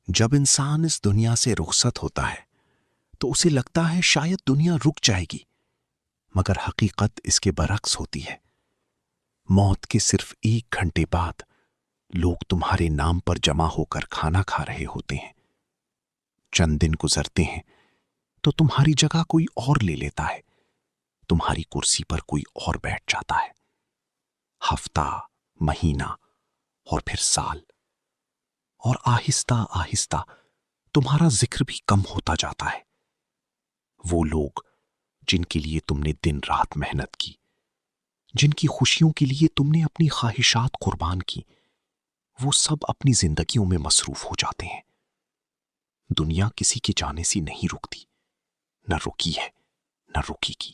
جب انسان اس دنیا سے رخصت ہوتا ہے تو اسے لگتا ہے شاید دنیا رک جائے گی، مگر حقیقت اس کے برعکس ہوتی ہے۔ موت کے صرف 1 گھنٹے بعد لوگ تمہارے نام پر جمع ہو کر کھانا کھا رہے ہوتے ہیں۔ چند دن گزرتے ہیں تو تمہاری جگہ کوئی اور لے لیتا ہے، تمہاری کرسی پر کوئی اور بیٹھ جاتا ہے۔ ہفتہ، مہینہ اور پھر سال، اور آہستہ آہستہ تمہارا ذکر بھی کم ہوتا جاتا ہے۔ وہ لوگ جن کے لیے تم نے دن رات محنت کی، جن کی خوشیوں کے لیے تم نے اپنی خواہشات قربان کی، وہ سب اپنی زندگیوں میں مصروف ہو جاتے ہیں۔ دنیا کسی کے جانے سے نہیں رکتی، نہ رکی ہے نہ رکی گی،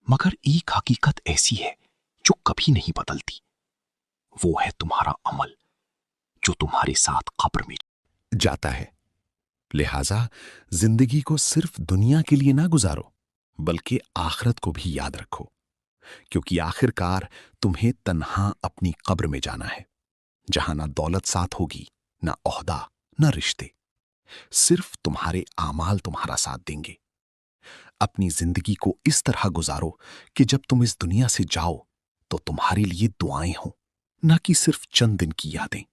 مگر ایک حقیقت ایسی ہے جو کبھی نہیں بدلتی۔ وہ ہے تمہارا عمل جو تمہارے ساتھ قبر میں جاتا ہے۔ لہذا زندگی کو صرف دنیا کے لیے نہ گزارو، بلکہ آخرت کو بھی یاد رکھو، کیونکہ آخر کار تمہیں تنہا اپنی قبر میں جانا ہے، جہاں نہ دولت ساتھ ہوگی، نہ عہدہ، نہ رشتے، صرف تمہارے اعمال تمہارا ساتھ دیں گے۔ اپنی زندگی کو اس طرح گزارو کہ جب تم اس دنیا سے جاؤ تو تمہارے لیے دعائیں ہوں، نہ کہ صرف چند دن کی یادیں۔